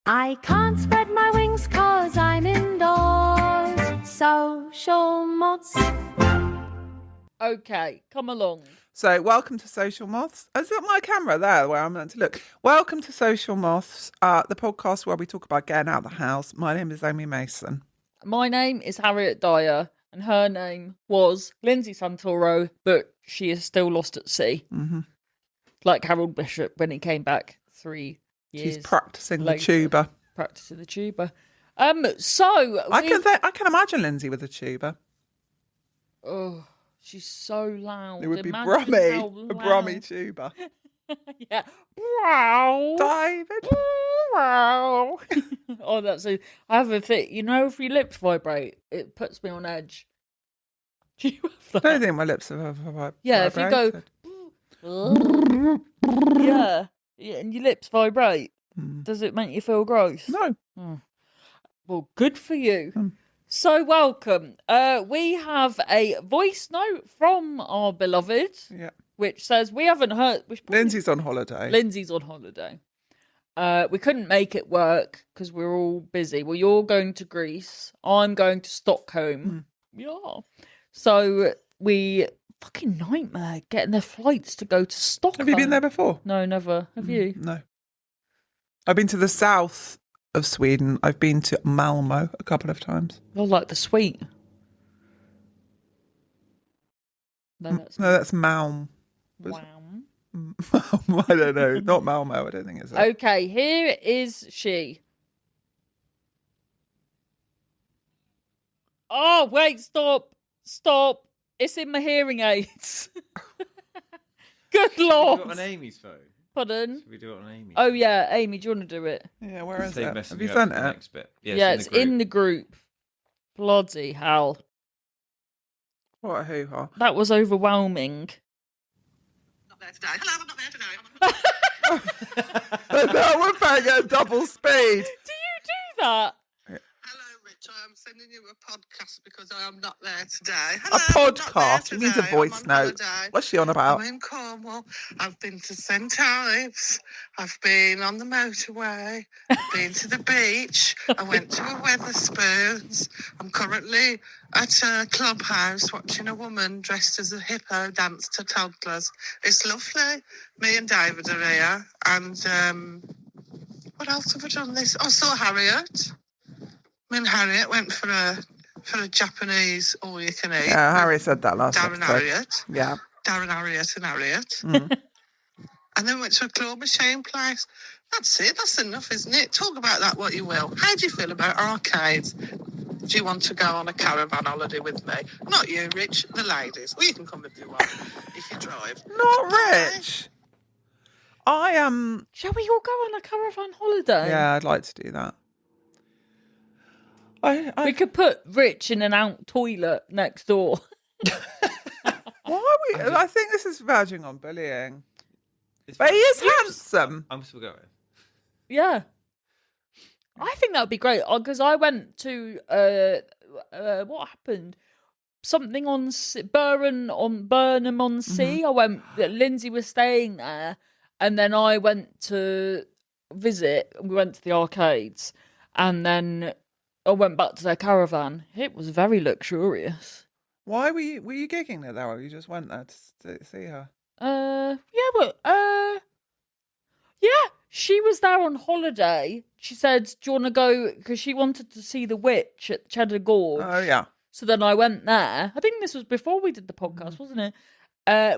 I can't spread my wings 'cause I'm indoors. Social moths. Okay, come along. So, welcome to Social Moths. Is it my camera there where I'm meant to look? Welcome to Social Moths, the podcast where we talk about getting out of the house. My name is Amy Mason. My name is Harriet Dyer, and her name was Lindsay Santoro, but she is still lost at sea. Mm-hmm. Like Harold Bishop when he came back 3 years She's practicing later. the tuba. Practicing the tuba. So I can imagine Lindsay with a tuba. Oh, she's so loud. It would be Imagine how a loud. Brummy tuba. Yeah. Wow. David. Wow. Oh, that's a. I have a thing. You know, if your lips vibrate, it puts me on edge. Do you have that? I don't think my lips have ever Yeah, if you go. Yeah, and your lips vibrate. Does it make you feel gross? No. Well, good for you. Mm. So, welcome. We have a voice note from our beloved, Yeah. which says we haven't heard. Lindsay's on holiday. Lindsay's on holiday. We couldn't make it work because we're all busy. Well, you're going to Greece. I'm going to Stockholm. Yeah. So we fucking nightmare getting their flights to go to Stockholm. Have you been there before? No, never. Have you? No. I've been to the south of Sweden. I've been to Malmo a couple of times. You're like the sweet. No, that's Malm. wow. I don't know. Not Malmo, I don't think it's that. Okay, here is she. Oh, wait, stop. It's in my hearing aids. Good Lord. Do it on Amy's phone. Pardon? Should we do it on Amy's? Oh, yeah, Amy, do you want to do it? Yeah, where is Save it? messing Have you up sent for the it? next bit. Yeah, it's in the group. Bloody hell. What a hoo-ha. That was overwhelming. Not there today. Hello, I'm not there today. No, we're playing at double speed. Do you do that? Hello, Rich. I am sending you a podcast because I am not there today. A Hello, I'm not there podcast? It means a today. voice I'm on note. holiday. What's she on about? I'm in Cornwall. I've been to St Ives. I've been on the motorway. I've been to the beach. I went to a Weatherspoons. I'm currently at a clubhouse watching a woman dressed as a hippo dance to toddlers. It's lovely. Me and David are here. And what else have I done this? I saw Harriet. Me and Harriet went for a Japanese all-you-can-eat. Yeah, Harry said that last Darren episode. Harriet. Yeah. Darren Harriet and Harriet. Mm. And then went to a claw machine place. That's it. That's enough, isn't it? Talk about that what you will. How do you feel about arcades? Do you want to go on a caravan holiday with me? Not you, Rich, the ladies. Well, you can come if you want, if you drive. Not rich. I am... Shall we all go on a caravan holiday? Yeah, I'd like to do that. We could put Rich in an out toilet next door. Why are we... I think this is verging on bullying. But he is handsome. I'm still going. Yeah. I think that would be great because I went to what happened? Something on Burnham on Sea. I went. Lindsay was staying there, and then I went to visit. We went to the arcades, and then I went back to their caravan. It was very luxurious. Why were you gigging there, though? Or you just went there to see her? Yeah, she was there on holiday. She said, do you want to go? Because she wanted to see the witch at Cheddar Gorge. Oh, yeah. So then I went there. I think this was before we did the podcast, wasn't it?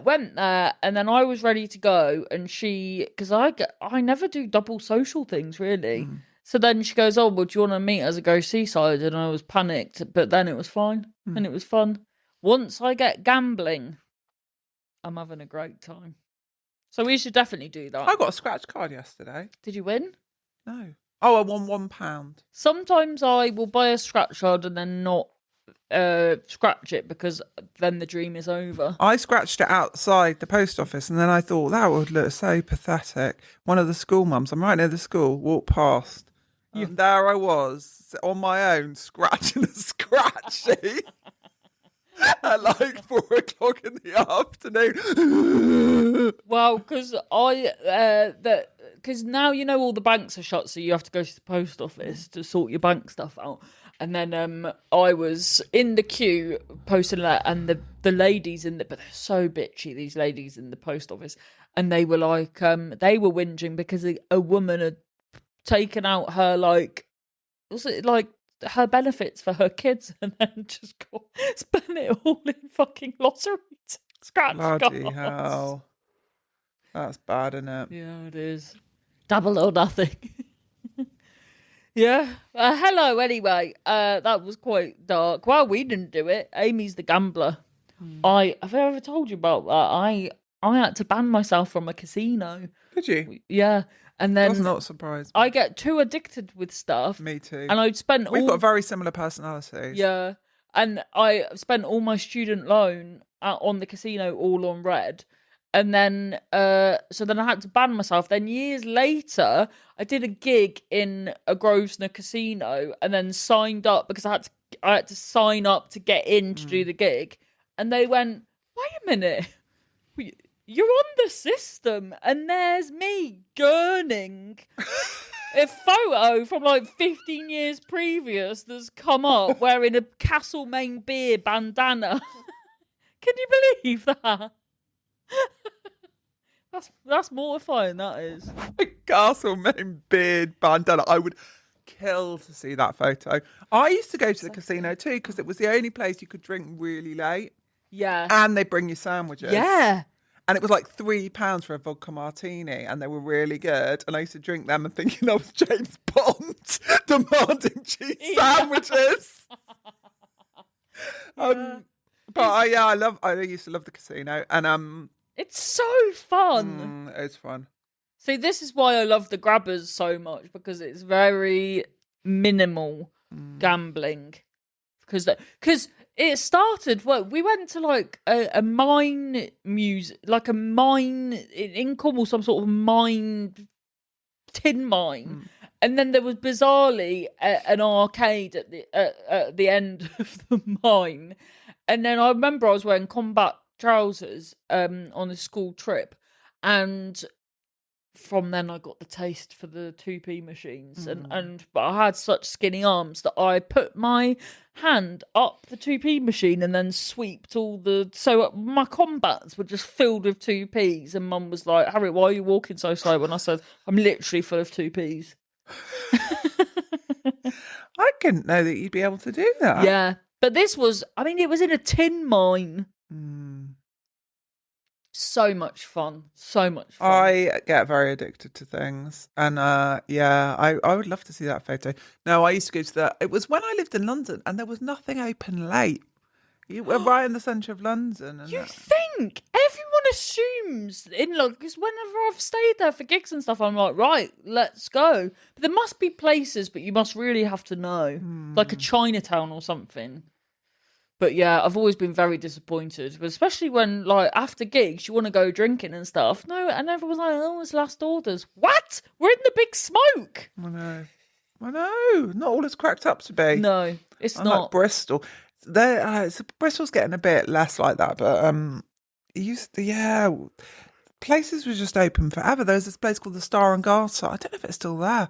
Went there, and then I was ready to go. And because I never do double social things, really. So then she goes, oh, well, do you want to meet us and go seaside? And I was panicked, but then it was fine. And it was fun. Once I get gambling, I'm having a great time. So we should definitely do that. I got a scratch card yesterday. Did you win? No. Oh, I won £1. Sometimes I will buy a scratch card and then not scratch it because then the dream is over. I scratched it outside the post office and then I thought that would look so pathetic. One of the school mums, I'm right near the school, walked past. And there I was on my own scratching a scratch sheet. At like 4 o'clock in the afternoon. Well, because because now you know all the banks are shut, so you have to go to the post office to sort your bank stuff out. And then I was in the queue posting that, and the ladies but they're so bitchy, these ladies in the post office, and they were like, they were whinging because a woman had taken out her was it like her benefits for her kids, and then just spent it all in fucking lottery scratch Bloody cards. hell. That's bad, isn't it? Yeah, it is. Double or nothing. Yeah. Hello, anyway. That was quite dark. Well, we didn't do it. Amy's the gambler. Have I ever told you about that? I had to ban myself from a casino. Did you? Yeah. And then Does not surprise me. I get too addicted with stuff. Me too. And I'd spent We've got very similar personalities. Yeah. And I spent all my student loan on the casino all on red. And then, so then I had to ban myself. Then years later, I did a gig in a Grosvenor casino, and then signed up because I had to sign up to get in to do the gig. And they went, "Wait a minute, you're on the system." And there's me gurning a photo from like 15 years previous that's come up wearing a Castlemaine beer bandana. Can you believe that? That's mortifying, that is. A Castlemaine beard bandana. I would kill to see that photo. I used to go to the casino too because it was the only place you could drink really late. Yeah. And they bring you sandwiches. Yeah. And it was like £3 for a vodka martini, and they were really good. And I used to drink them and thinking I was James Bond demanding cheese sandwiches. But I used to love the casino, and It's so fun. it's fun. See, this is why I love the grabbers so much, because it's very minimal gambling. Because it started, we went to like a mine like a mine in Cornwall, some sort of tin mine. And then there was bizarrely an arcade at the end of the mine. And then I remember I was wearing combat trousers on a school trip, and from then I got the taste for the 2p machines, but I had such skinny arms that I put my hand up the 2p machine and then sweeped so my combats were just filled with 2p's, and Mum was like, "Harriet, why are you walking so slow?" When I said, "I'm literally full of 2p's." I didn't know that you'd be able to do that. Yeah, but it was in a tin mine. So much fun. I get very addicted to things, and I would love to see that photo. No, I used to go to it was when I lived in London, and there was nothing open late. You were right in the centre of London. And You think everyone assumes in London, because whenever I've stayed there for gigs and stuff, I'm like, right, let's go. But there must be places, but you must really have to know, like a Chinatown or something. But yeah, I've always been very disappointed, but especially when, like, after gigs, you want to go drinking and stuff. No, and everyone's like, "Oh, it's last orders." What? We're in the big smoke. I know. Not all it's cracked up to be. No, it's Unlike not. Bristol. Bristol's getting a bit less like that, but places were just open forever. There was this place called the Star and Garter. I don't know if it's still there.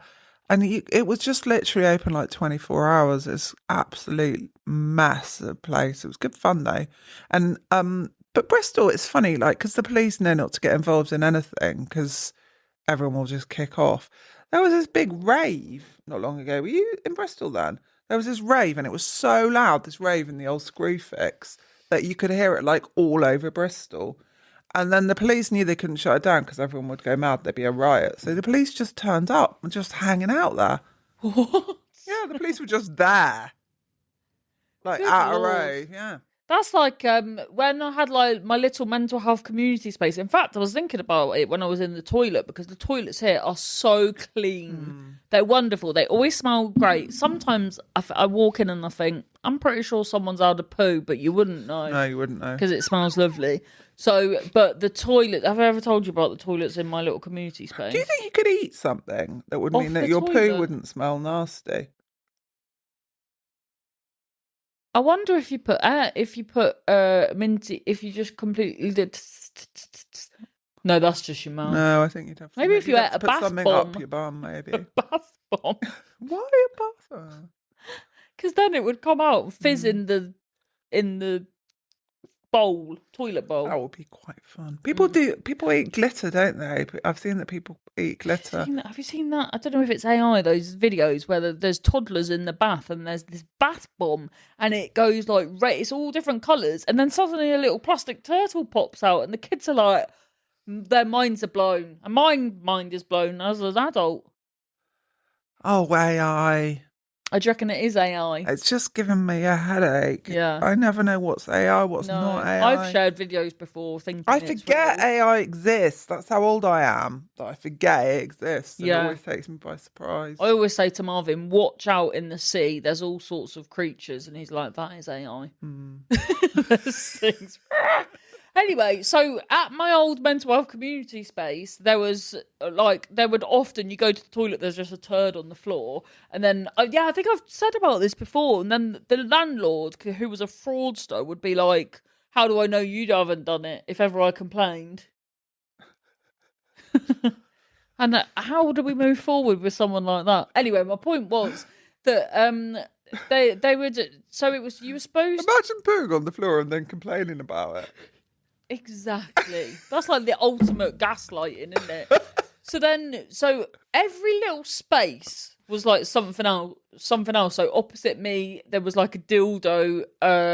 And it was just literally open like 24 hours. It's absolute mess of place. It was good fun though. And but Bristol, it's funny, like, because the police know not to get involved in anything because everyone will just kick off. There was this big rave not long ago. Were you in Bristol then? There was this rave, and it was so loud, this rave in the old Screwfix, that you could hear it like all over Bristol. And then the police knew they couldn't shut it down because everyone would go mad. There'd be a riot. So the police just turned up and just hanging out there. What? Yeah, the police were just there. Like, Good at Lord. a rave, yeah. That's like when I had like my little mental health community space. In fact, I was thinking about it when I was in the toilet, because the toilets here are so clean. They're wonderful. They always smell great. Sometimes I walk in and I think, I'm pretty sure someone's had a poo, but you wouldn't know. No, you wouldn't know. Because it smells lovely. So, but the toilet, have I ever told you about the toilets in my little community space? Do you think you could eat something that would Off mean that the your poo toilet? wouldn't smell nasty? I wonder if you put minty, if you just completely did. No, that's just your mouth. No, I think you'd have to. Maybe if you you'd have ate a to put bath something bomb. up your bum, maybe. Bath bomb. Why a bath bomb? Because then it would come out and fizz Mm. in the bowl, toilet bowl. That would be quite fun. People eat glitter, don't they? I've seen that people eat glitter. Have you seen that? I don't know if it's AI, those videos where there's toddlers in the bath and there's this bath bomb and it goes like red, it's all different colours, and then suddenly a little plastic turtle pops out and the kids are like, their minds are blown. And my mind is blown as an adult. Oh, AI. Do you reckon it is AI? It's just giving me a headache. Yeah. I never know what's AI, what's not AI. I've shared videos before thinking I it's forget real. AI exists. That's how old I am. That I forget it exists. And Yeah. It always takes me by surprise. I always say to Marvin, watch out in the sea. There's all sorts of creatures. And he's like, that is AI. There's things. Anyway, so at my old mental health community space, there was there would often, you go to the toilet, there's just a turd on the floor. And then, I think I've said about this before. And then the landlord, who was a fraudster, would be like, how do I know you haven't done it if ever I complained? And how do we move forward with someone like that? Anyway, my point was that they would. So it was, you were supposed. Imagine pooing on the floor and then complaining about it. Exactly. That's like the ultimate gaslighting, isn't it? So every little space was like something else. So opposite me, there was like a dildo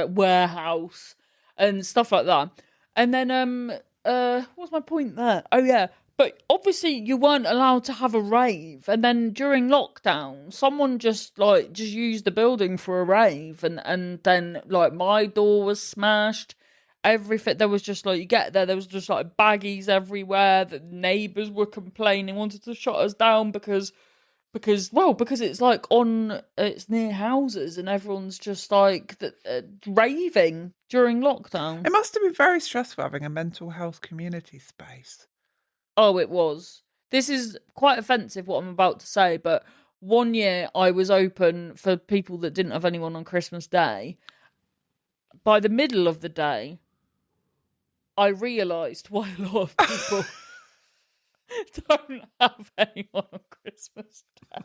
warehouse and stuff like that. And then what's my point there? Oh yeah. But obviously you weren't allowed to have a rave. And then during lockdown, someone just used the building for a rave, and then like my door was smashed. Everything, there was just like, you get there was just like baggies everywhere. The neighbours were complaining, wanted to shut us down because it's like it's near houses and everyone's just like raving during lockdown. It must have been very stressful having a mental health community space. Oh, it was. This is quite offensive what I'm about to say, but one year I was open for people that didn't have anyone on Christmas Day. By the middle of the day, I realised why a lot of people don't have anyone on Christmas Day.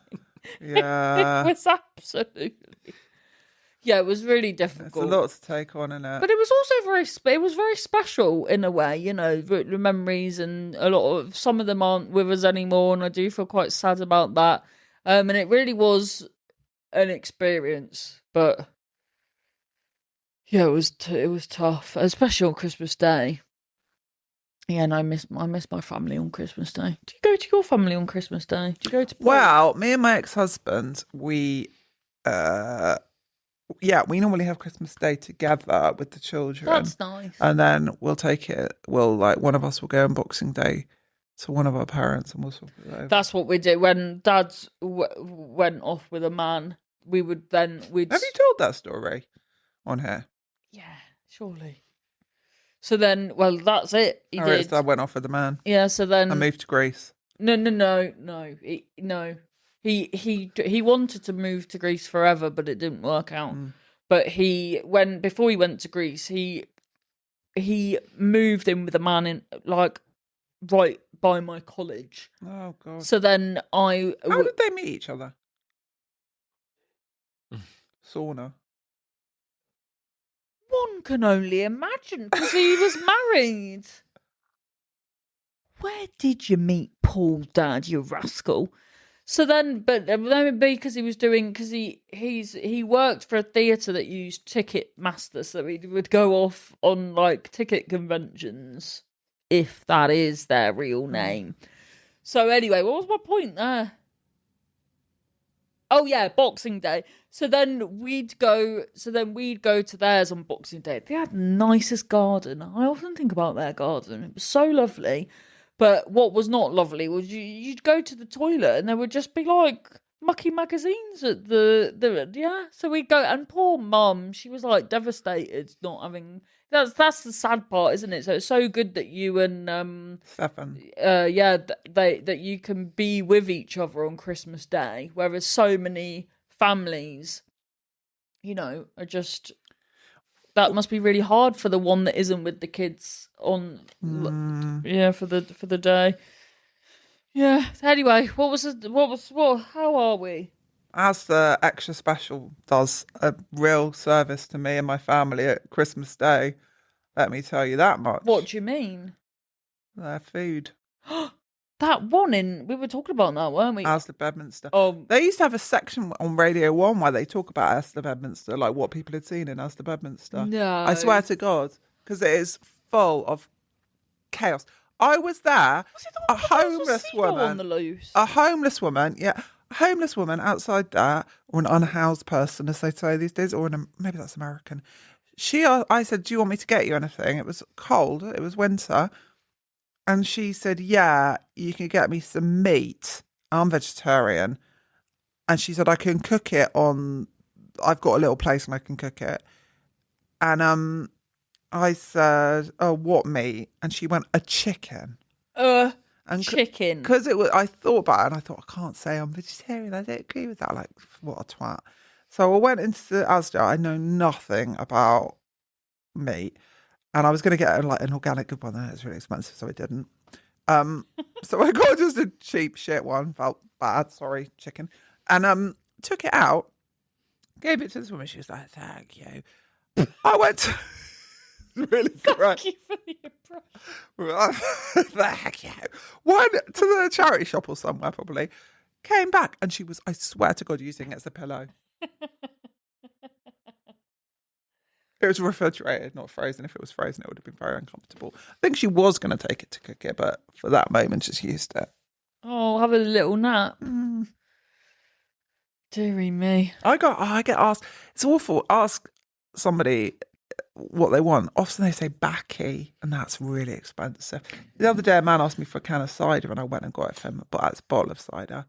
Yeah. It was absolutely... Yeah, it was really difficult. It's a lot to take on, isn't it? But it was also very special in a way, you know, the memories, and some of them aren't with us anymore, and I do feel quite sad about that. And it really was an experience, but... Yeah, it was tough, especially on Christmas Day. Yeah, and I miss my family on Christmas Day. Do you go to your family on Christmas Day? Do you go to? Well, me and my ex-husband, we normally have Christmas Day together with the children. That's nice. And then we'll take it. One of us will go on Boxing Day to one of our parents, and we'll swap it over. That's what we did when Dad went off with a man. We'd. Have you told that story on here? Yeah, surely. So then, well, that's it. Harriet's dad went off with a man. Yeah. So then I moved to Greece. No. He wanted to move to Greece forever, but it didn't work out. But before he went to Greece, he moved in with a man in like right by my college. Oh God. So then how did they meet each other? Sauna. One can only imagine, because he was married. Where did you meet Paul, Dad, you rascal? So then, but then because he worked for a theatre that used Ticketmaster, so he would go off on like ticket conventions, if that is their real name. So anyway, what was my point there? Oh yeah, Boxing Day. So then we'd go to theirs on Boxing Day. They had the nicest garden. I often think about their garden. It was so lovely. But what was not lovely was you'd go to the toilet and there would just be like mucky magazines at the. So we'd go, and poor mum, she was like devastated not having. That's the sad part, isn't it? So it's so good that you and Stefan. that you can be with each other on Christmas Day, whereas so many families, you know, are just. that must be really hard for the one that isn't with the kids on. Yeah, for the day. Yeah. Anyway, how are we? As the extra special does a real service to me and my family at Christmas Day, let me tell you that much. What do you mean? Their food. That one we were talking about that, weren't we? Asda Bedminster. Oh, They used to have a section on Radio 1 where they talk about Asda Bedminster, like what people had seen in Asda Bedminster. no. I swear to God, because it is full of chaos. I was there, a homeless woman. On the loose. A homeless woman, yeah. A homeless woman outside there, or an unhoused person, as they say these days, or maybe that's American. I said, do you want me to get you anything? It was cold, it was winter. And she said, yeah, you can get me some meat. I'm vegetarian. And she said, I can cook it I've got a little place and I can cook it. And I said, oh, what meat? And she went, a chicken. And Chicken. Because I thought about it and I thought, I can't say I'm vegetarian. I don't agree with that. Like, what a twat. So I went into the Asda. I know nothing about meat. And I was going to get an organic good one. It's really expensive, so I didn't. So I got just a cheap shit one. Felt bad. Sorry, chicken. And took it out. Gave it to this woman. She was like, thank you. I went to... really correct. Thank you for the impression. Thank you. Went to the charity shop or somewhere probably. Came back and she was, I swear to God, using it as a pillow. It was refrigerated, not frozen. If it was frozen, it would have been very uncomfortable. I think she was going to take it to cook it, but for that moment, just used it. Oh, have a little nap. Deary me. I get asked, it's awful. Ask somebody what they want. Often they say backy, and that's really expensive. The other day, a man asked me for a can of cider, and I went and got it for him, but it's a bottle of cider.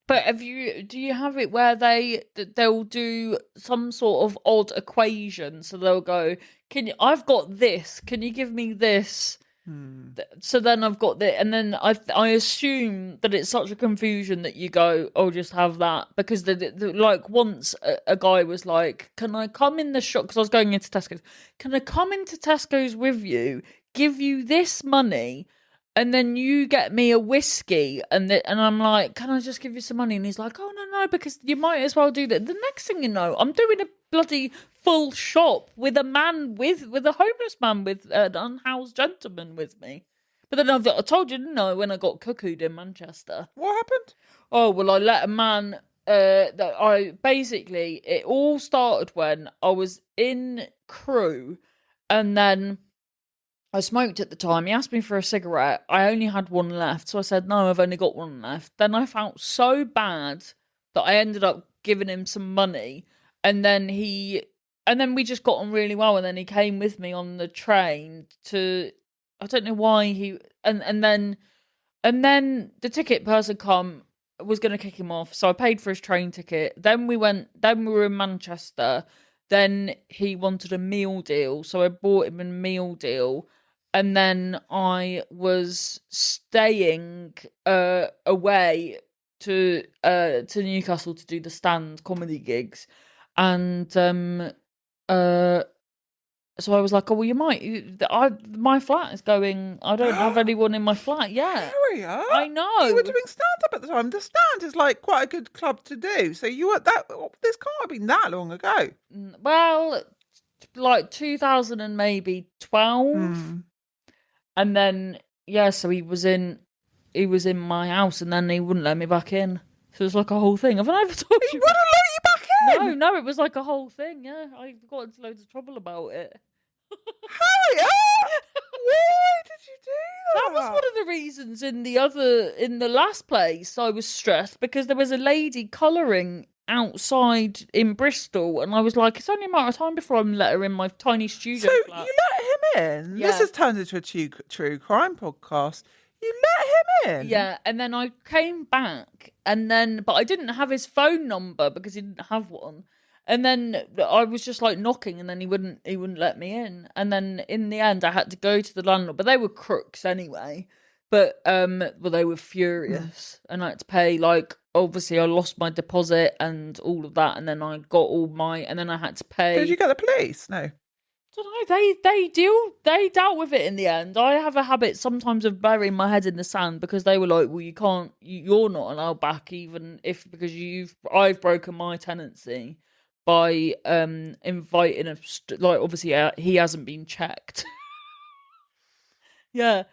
But do you have it where they'll do some sort of odd equation? So they'll go, I've got this, can you give me this? So then I've got that, and then I assume that it's such a confusion that you go, oh, just have that, because like once a guy was like, can I come in the shop, because I was going into Tesco's, can I come into Tesco's with you, give you this money, and then you get me a whiskey, and I'm like, can I just give you some money? And he's like, oh no, because you might as well do that. The next thing you know, I'm doing a bloody full shop with a homeless man with an unhoused gentleman with me. But then I told you, didn't I, when I got cuckooed in Manchester? What happened? Oh, well, I let a man, it all started when I was in Crewe, and then I smoked at the time. He asked me for a cigarette. I only had one left, so I said, no, I've only got one left. Then I felt so bad that I ended up giving him some money, and then we just got on really well, and then he came with me on the train to, I don't know why and then the ticket person was going to kick him off, so I paid for his train ticket. Then we were in Manchester, then he wanted a meal deal, so I bought him a meal deal, and then I was staying away to Newcastle to do the stand comedy gigs, and so I was like, oh, well, my flat is going, I don't have anyone in my flat yet. Harriet, I know. You were doing stand-up at the time. The stand is like quite a good club to do. So you were this can't have been that long ago. Well, like 2000 and maybe 12. And then, yeah, so he was in my house, and then he wouldn't let me back in. So it was like a whole thing. Have I ever told you? He wouldn't let you back in? No, it was like a whole thing, yeah. I got into loads of trouble about it. Harriet! Why did you do that? That was one of the reasons in the last place I was stressed, because there was a lady colouring outside in Bristol, and I was like, it's only a matter of time before I'm let her in my tiny studio flat. You let him in? Yeah. This has turned into a true crime podcast. You let him in? Yeah, and then I came back, but I didn't have his phone number because he didn't have one. And then I was just like knocking, and then he wouldn't let me in. And then in the end, I had to go to the landlord, but they were crooks anyway. But they were furious, and I had to pay, like, obviously I lost my deposit and all of that, and then I got and then I had to pay. Did you get the police? No. don't know. They dealt with it in the end. I have a habit sometimes of burying my head in the sand because they were like, "Well, you're not allowed back, even if because I've broken my tenancy by inviting like obviously he hasn't been checked." Yeah,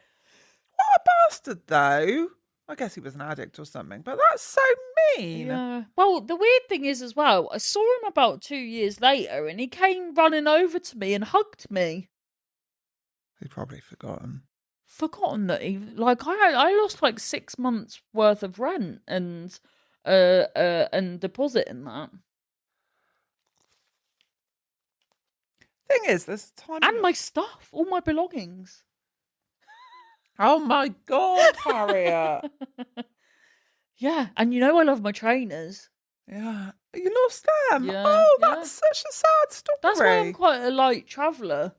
What a bastard, though. I guess he was an addict or something, but that's so mean. yeah. Well, the weird thing is as well, I saw him about 2 years later, and he came running over to me and hugged me. He'd probably forgotten. Forgotten that I lost like 6 months worth of rent and deposit in that, Thing is, there's time. and my stuff, all my belongings. Oh my God, Harriet. Yeah, and I love my trainers. Yeah. You lost them? Yeah, Oh, yeah. that's such a sad story. That's why I'm quite a light traveller.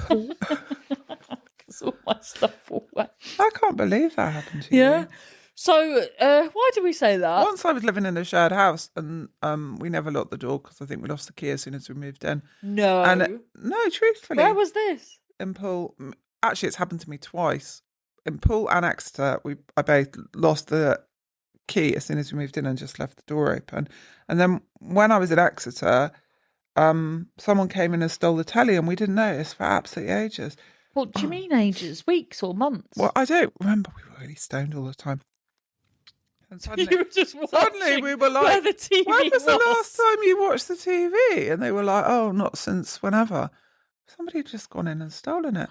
Because all my stuff all went. I can't believe that happened to Yeah. you. So, why do we say that? Once I was living in a shared house and we never locked the door because I think we lost the key as soon as we moved in. No. And no, truthfully. Where was this? In Poole, actually, it's happened to me twice. In Poole and Exeter, I both lost the key as soon as we moved in and just left the door open. And then when I was in Exeter, someone came in and stole the telly and we didn't notice for absolutely ages. What do you mean ages? Weeks or months? Well, I don't remember. We were really stoned all the time. And You were just suddenly watching we were where like, the TV when was the last time you watched the TV? And they were like, oh, not since whenever. Somebody had just gone in and stolen it.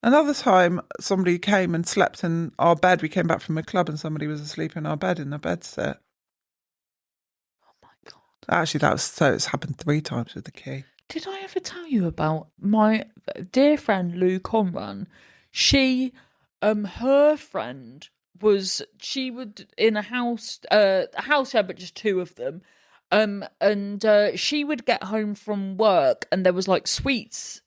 Another time, somebody came and slept in our bed. We came back from a club and somebody was asleep in our bed in a bed set. Oh my God. Actually, it's happened 3 times with the key. Did I ever tell you about my dear friend Lou Conran? She, her friend she would in a house had but just 2 of them. And she would get home from work and there was like sweet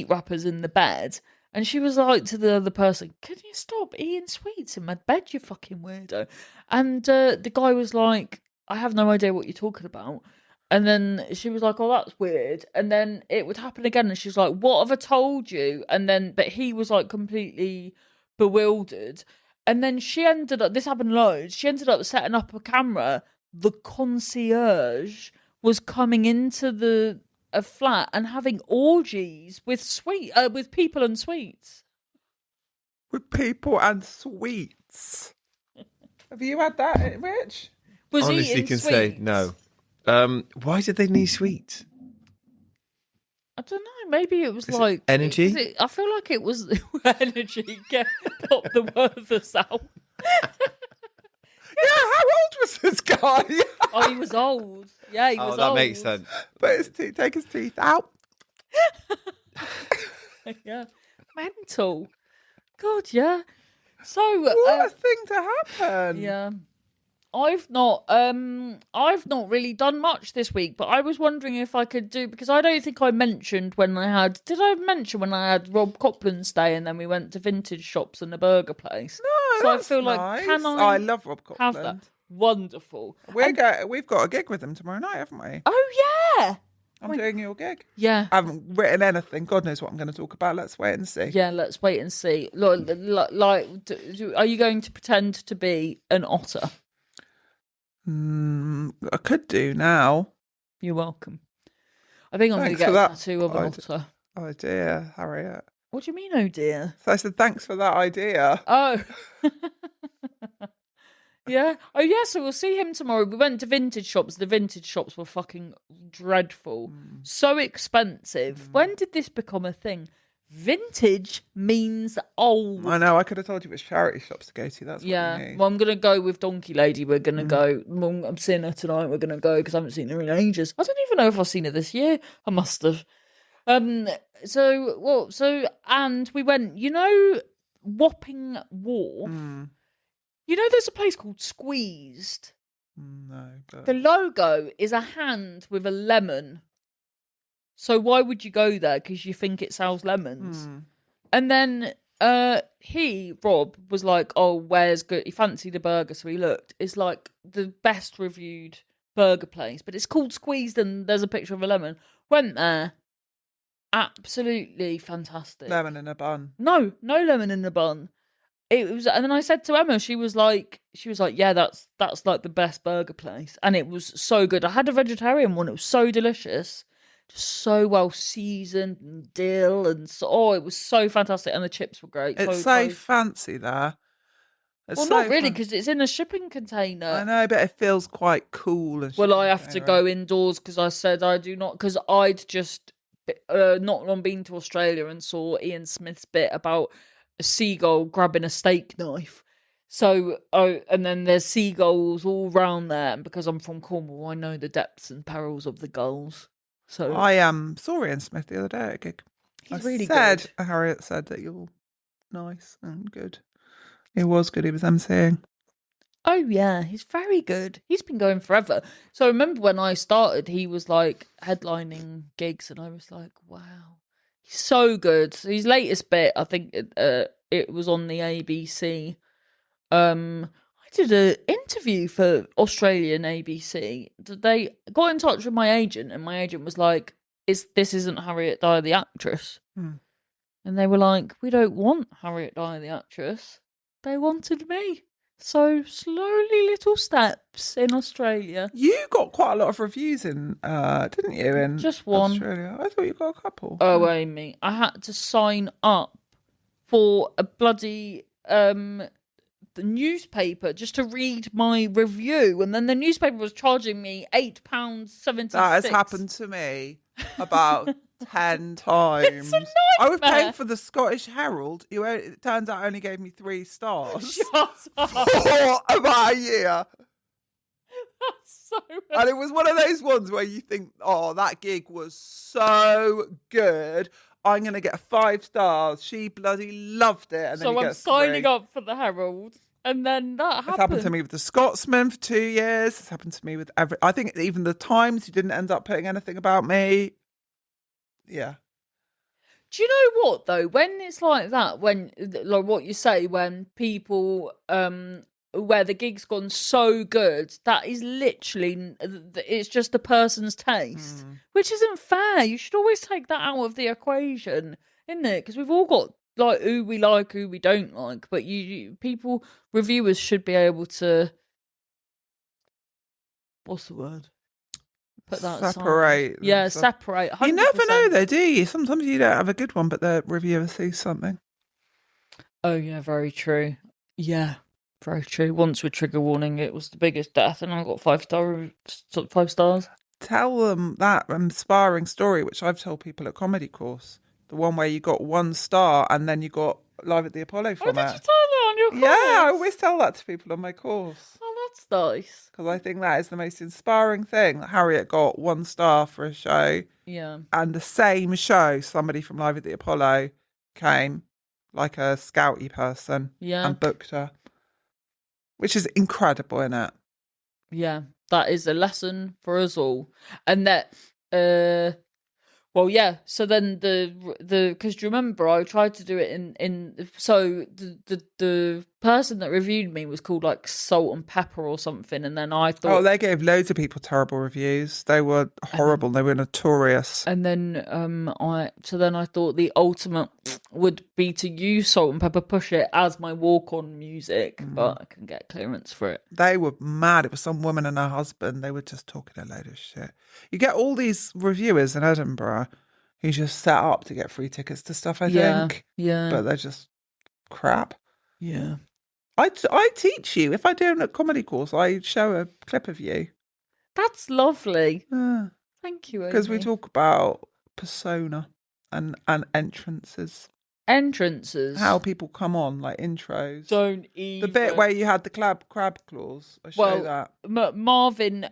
wrappers in the bed. And she was like to the other person, "Can you stop eating sweets in my bed, you fucking weirdo?" And the guy was like, "I have no idea what you're talking about." And then she was like, "Oh, that's weird." And then it would happen again. And she was like, "What have I told you?" But he was like completely bewildered. And then this happened loads. She ended up setting up a camera. The concierge was coming into a flat and having orgies with people and sweets. With people and sweets. Have you had that, Rich? Was Honestly, eating can sweets. say no. Why did they need sweets? I don't know. Maybe it was Is it like energy? I feel like it was energy. Pop the Werthers out. Yeah, how old was this guy? Oh, he was old. Yeah, he was old. That makes sense. Take his teeth out. Yeah, mental. God, yeah. So What a thing to happen. yeah. I've not really done much this week, but I was wondering if I could do, because I don't think I mentioned did I mention when I had Rob Copland's day and then we went to vintage shops and a burger place? No, So I that's feel like, nice. can I love Rob have Copland. that? Wonderful. We've got a gig with him tomorrow night, haven't we? Oh yeah. I'm doing your gig. Yeah. I haven't written anything. God knows what I'm going to talk about. Let's wait and see. Yeah, let's wait and see. Are you going to pretend to be an otter? I could do now. You're welcome. I think I'm going to Thanks get for a that tattoo of an otter. Oh dear, Harriet. What do you mean, oh dear? So I said, thanks for that idea. Oh. Yeah. Oh, yeah, so we'll see him tomorrow. We went to vintage shops. The vintage shops were fucking dreadful. So expensive. When did this become a thing? Vintage means old. I know, I could have told you which charity shops to go to. That's what you need. Well, I'm going to go with Donkey Lady. We're going to go. Well, I'm seeing her tonight. We're going to go because I haven't seen her in ages. I don't even know if I've seen her this year. I must have. And we went, Wapping Wharf. There's a place called Squeezed. No, but The logo is a hand with a lemon. So why would you go there? Because you think it sells lemons. And then Rob, was like, "Oh, where's good?" He fancied a burger, so he looked. It's like the best reviewed burger place, but it's called Squeezed and there's a picture of a lemon. Went there. Absolutely fantastic. Lemon in a bun. No lemon in the bun. It was, and then I said to Emma, she was like, yeah, that's like the best burger place, and it was so good. I had a vegetarian one; it was so delicious, just so well seasoned and dill, and it was so fantastic, and the chips were great. It's so fancy there. It's well, so not really, because it's in a shipping container. I know, but it feels quite cool. And well, I have to go indoors because I said I do not, because I'd just not long been to Australia and saw Ian Smith's bit about a seagull grabbing a steak knife. So, and then there's seagulls all round there, and because I'm from Cornwall, I know the depths and perils of the gulls. So I saw Ian Smith the other day at a gig. He's really good. good. Harriet said that you're nice and good. He was good. He was emceeing. Oh yeah, he's very good. He's been going forever. So I remember when I started, he was like headlining gigs, and I was like, wow, he's so good. So his latest bit, I think it was on the ABC. I did an interview for Australian ABC. They got in touch with my agent, and my agent was like, this isn't Harriet Dyer the actress. And they were like, we don't want Harriet Dyer the actress. They wanted me. So slowly, little steps in Australia. You got quite a lot of reviews in, didn't you? In Just one. Australia. I thought you got a couple. Oh, Amy, I had to sign up for a bloody the newspaper just to read my review, and then the newspaper was charging me £8.76. That has happened to me about 10 times. It's a I was nightmare. paying for the Scottish Herald. It turns out only gave me 3 stars Shut up. for about a year. That's so And it was one of those ones where you think, oh, that gig was so good. I'm going to get 5 stars. She bloody loved it. And then So you I'm get signing 3. up for the Herald, and then that happened. It's happened to me with the Scotsman for 2 years. It's happened to me with I think even the Times, you didn't end up putting anything about me. Yeah. Do you know what though? When it's like that, when like what you say, when people where the gig's gone so good, that is literally it's just the person's taste, which isn't fair. You should always take that out of the equation, isn't it? Because we've all got like who we like, who we don't like, but people, reviewers should be able to, what's the word? Put that Separate. aside. Yeah, separate. 100%. You never know though, do you? Sometimes you don't have a good one, but the reviewer sees something. Oh yeah, very true. Yeah, very true. Once with trigger warning, it was the biggest death, and I got 5 stars. Tell them that inspiring story, which I've told people at comedy course. The one where you got 1 star and then you got Live at the Apollo from Did it. you tell that on your course? Yeah, I always tell that to people on my course. Oh, that's nice. Because I think that is the most inspiring thing. Harriet got 1 star for a show. Yeah. And the same show, somebody from Live at the Apollo came, like a scouty person, and booked her. Which is incredible, isn't it? Yeah, that is a lesson for us all. And that, well, yeah. So then because do you remember I tried to do it so the person that reviewed me was called like Salt and Pepper or something, and then I thought, they gave loads of people terrible reviews. They were horrible. They were notorious. And then I thought the ultimate would be to use Salt and Pepper Push It as my walk-on music, but I couldn't get clearance for it. They were mad. It was some woman and her husband. They were just talking a load of shit. You get all these reviewers in Edinburgh who just set up to get free tickets to stuff, I think. Yeah. But they're just crap. Yeah. I teach you. If I do a comedy course, I show a clip of you. That's lovely. Yeah. Thank you, Because we Amy. talk about persona and entrances. Entrances. How people come on, like intros. Don't even. The bit where you had the crab claws. I show that. Marvin,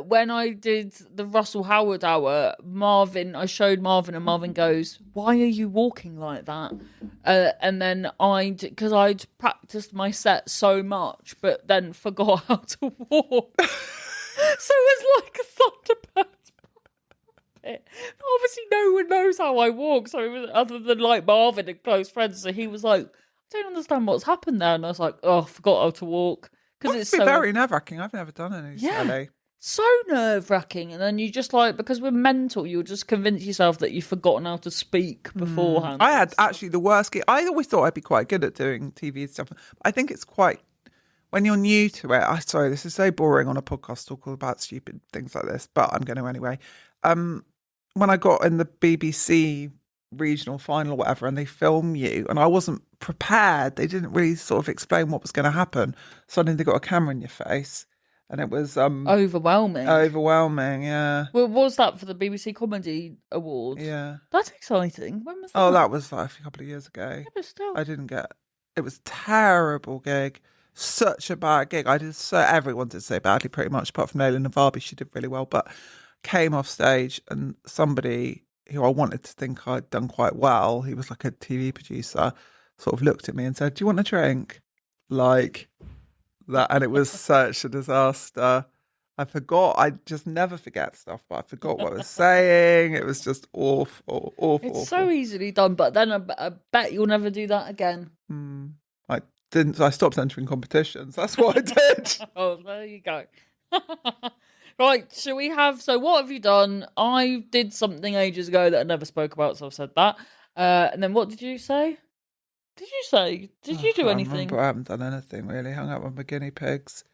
when I did the Russell Howard hour, I showed Marvin, and Marvin goes, "Why are you walking like that?" And then because I'd practiced my set so much, but then forgot how to walk. So it was like a Thunderbird. Obviously, no one knows how I walk, so it was, other than like Marvin and close friends. So he was like, "I don't understand what's happened there," and I was like, "Oh, I forgot how to walk." Because it's so very nerve-wracking. I've never done any silly. so nerve-wracking. And then you just like, because we're mental, you'll just convince yourself that you've forgotten how to speak beforehand. I had actually the worst gig. I always thought I'd be quite good at doing TV and stuff. I think it's quite, when you're new to it, sorry, this is so boring on a podcast talk all about stupid things like this, but I'm going to anyway. When I got in the BBC regional final or whatever, and they film you, and I wasn't prepared, they didn't really sort of explain what was going to happen. Suddenly they got a camera in your face, and it was Overwhelming. Yeah. Well, what was that for the BBC Comedy Awards? Yeah. That's exciting. When was that? Oh, that was like a couple of years ago. Yeah, but still. I didn't get. It was a terrible gig. Such a bad gig. Everyone did so badly, pretty much, apart from Leila Navabi. She did really well, but came off stage, and somebody who I wanted to think I'd done quite well, he was like a TV producer, sort of looked at me and said, "Do you want a drink?" Like that, and it was such a disaster. I forgot. I just never forget stuff, but I forgot what I was saying. It was just awful. It's so easily done, but then I bet you'll never do that again. I didn't. I stopped entering competitions. That's what I did. Oh, there you go. Right, shall we have... So what have you done? I did something ages ago that I never spoke about, so I've said that. And then what did you say? Did you do anything? I haven't done anything, really. Hung out with my guinea pigs.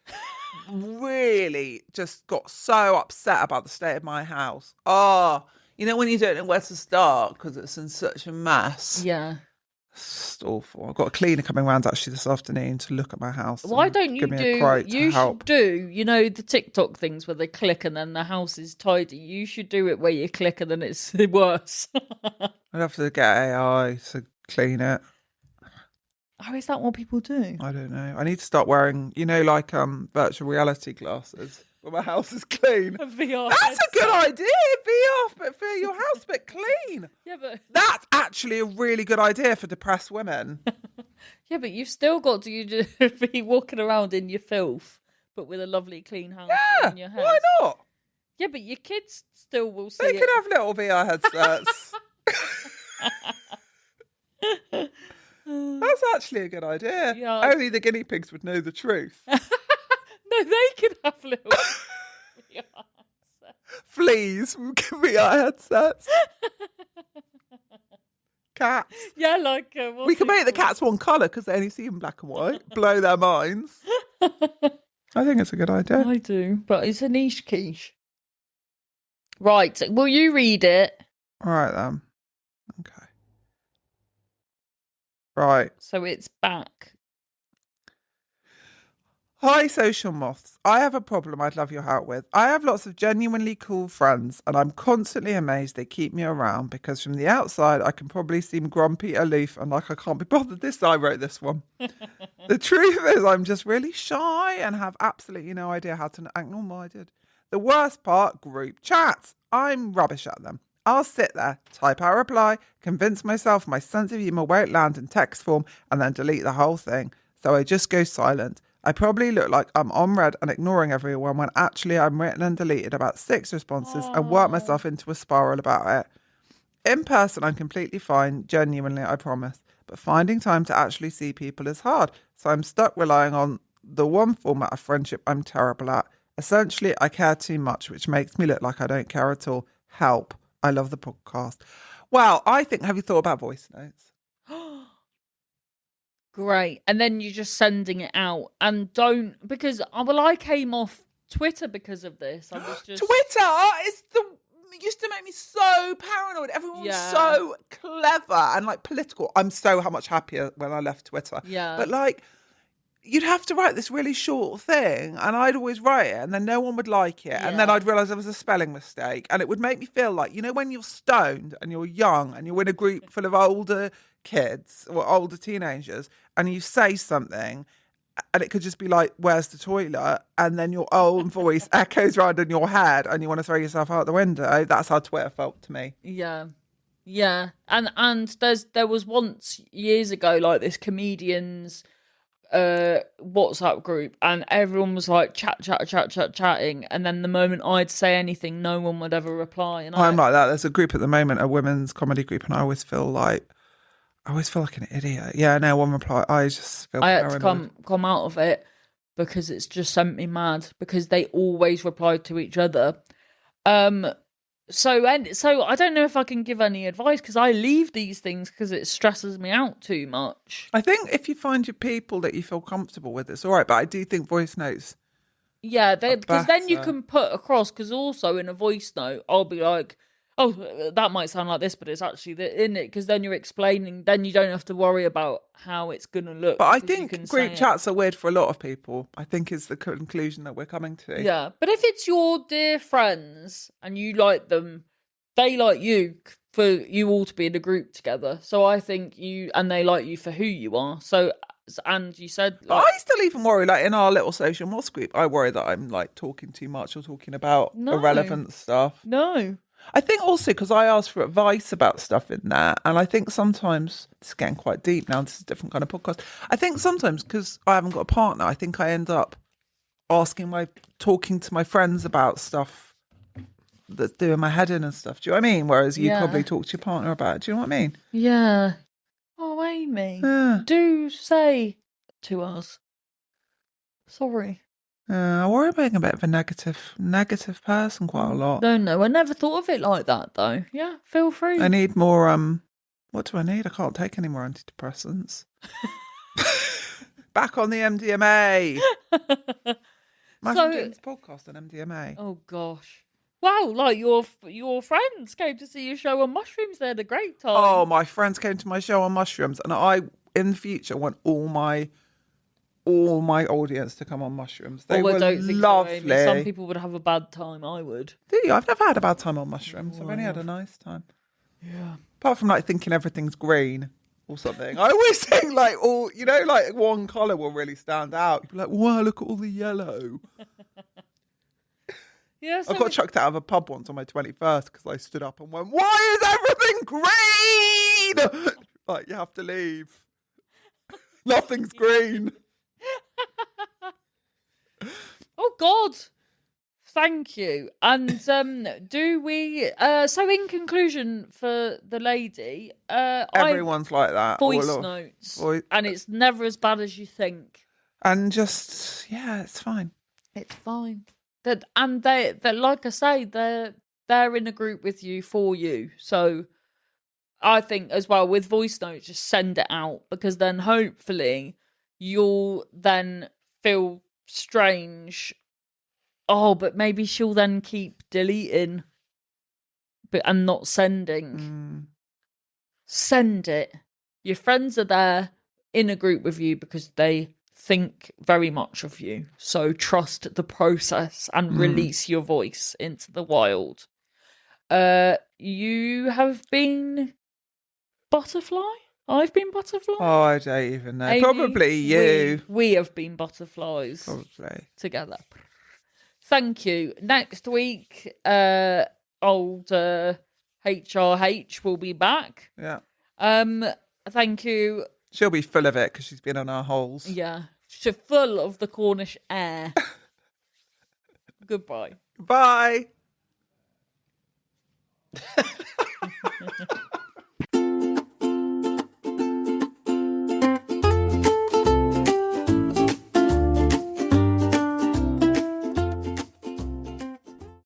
Really just got so upset about the state of my house. Oh, you know when you don't know where to start because it's in such a mess? Yeah. It's awful. I've got a cleaner coming around actually this afternoon to look at my house. Why don't you give me a quote to help. Should do, you know, the TikTok things where they click and then the house is tidy. You should do it where you click and then it's worse. I'd have to get AI to clean it. Oh, is that what people do? I don't know. I need to start wearing, like virtual reality glasses when my house is clean. A VR That's headset. a good idea. VR, but for your house, but clean. Yeah, but That's actually a really good idea for depressed women. yeah, but you've still got to be walking around in your filth, but with a lovely clean house in your house. Why not? Yeah, but your kids still will see They it. can have little VR headsets. That's actually a good idea. Yeah. Only the guinea pigs would know the truth. No, they can have little VR headsets. Fleas with VR headsets. Cats. Yeah, like We can make the cats one colour because they only see in black and white. Blow their minds. I think it's a good idea. I do, but it's a niche quiche. Right, will you read it? All right then. Okay. Right. So it's back. Hi, Social Moths. I have a problem I'd love your help with. I have lots of genuinely cool friends, and I'm constantly amazed they keep me around because from the outside, I can probably seem grumpy, aloof, and like I can't be bothered. I wrote this one. The truth is, I'm just really shy and have absolutely no idea how to act normal-minded. The worst part, group chats. I'm rubbish at them. I'll sit there, type our reply, convince myself my sense of humour won't land in text form, and then delete the whole thing. So I just go silent. I probably look like I'm on red and ignoring everyone when actually I'm written and deleted about 6 responses and work myself into a spiral about it. In person, I'm completely fine, genuinely, I promise. But finding time to actually see people is hard. So I'm stuck relying on the one format of friendship I'm terrible at. Essentially, I care too much, which makes me look like I don't care at all. Help. I love the podcast. Well, have you thought about voice notes? Great. And then you're just sending it out. And because I came off Twitter because of this. I was just... Twitter used to make me so paranoid. Everyone was so clever and political. I'm so much happier when I left Twitter. Yeah. But you'd have to write this really short thing and I'd always write it and then no one would like it. And then I'd realise there was a spelling mistake. And it would make me feel like, when you're stoned and you're young and you're in a group full of older kids or older teenagers and you say something and it could just be like, where's the toilet? And then your own voice echoes around in your head and you want to throw yourself out the window. That's how Twitter felt to me. Yeah. Yeah. And there was once years ago, this comedians WhatsApp group and everyone was chatting, and then the moment I'd say anything no one would ever reply, and I'm like that. There's a group at the moment, a women's comedy group, and I always feel like an idiot. Yeah, no one reply. I just feel I had paranoid. to come out of it. because it's just sent me mad because they always replied to each other. So I don't know if I can give any advice because I leave these things because it stresses me out too much. I think if you find your people that you feel comfortable with, it's all right. But I do think voice notes. Yeah, because then you better. can put across. Because also in a voice note, I'll be like, "Oh, that might sound like this, but it's actually in it." Because then you're explaining. Then you don't have to worry about how it's gonna look. But I 'cause you think can group say it. chats are weird for a lot of people. I think is the conclusion that we're coming to. Yeah, but if it's your dear friends and you like them, they like you for you all to be in a group together. So I think and they like you for who you are. So, and you said, But like, I still even worry, like in our little social moths group, I worry that I'm like talking too much or talking about No. irrelevant stuff. no. I think also because I asked for advice about stuff in that, and I think sometimes it's getting quite deep now. This is a different kind of podcast. I think sometimes because I haven't got a partner, I think I end up talking to my friends about stuff that's doing my head in and stuff. Do you know what I mean? Whereas you Yeah. probably talk to your partner about it. Do you know what I mean? Yeah. Oh, Amy, Yeah. do say to us. Sorry. I worry about being a bit of a negative person quite a lot. No, I never thought of it like that though. Yeah, feel free. I need more. What do I need? I can't take any more antidepressants. Back on the MDMA. Imagine doing this podcast on MDMA. Oh gosh. Wow, like your friends came to see your show on mushrooms. They had a great time. Oh, my friends came to my show on mushrooms, and I, in the future, want all my audience to come on mushrooms. They were don't think so, lovely. Amy. Some people would have a bad time. I would. Do you? I've never had a bad time on mushrooms. I've only had a nice time. Yeah. Apart from like thinking everything's green or something. I always think like like one colour will really stand out. You'd be like, wow, look at all the yellow. Yeah. I got chucked out of a pub once on my 21st because I stood up and went, why is everything green? Like, you have to leave. Nothing's green. Oh God. Thank you. And do we? So in conclusion, for the lady, Everyone's like that. voice all of- notes, voice- and it's never as bad as you think. And just, yeah, it's fine. It's fine. They like I say, they're in a group with you for you. So I think as well with voice notes, just send it out because then hopefully you'll then feel strange. Oh, but maybe she'll then keep deleting, and not sending. Send it. Your friends are there in a group with you because they think very much of you. So trust the process and release your voice into the wild. You have been Butterfly? I've been Butterfly? Oh, I don't even know. Amy, Probably you. We have been butterflies Probably. together. Thank you. Next week, old HRH will be back. Yeah. Thank you. She'll be full of it because she's been on our holes. Yeah. She's full of the Cornish air. Goodbye. Bye.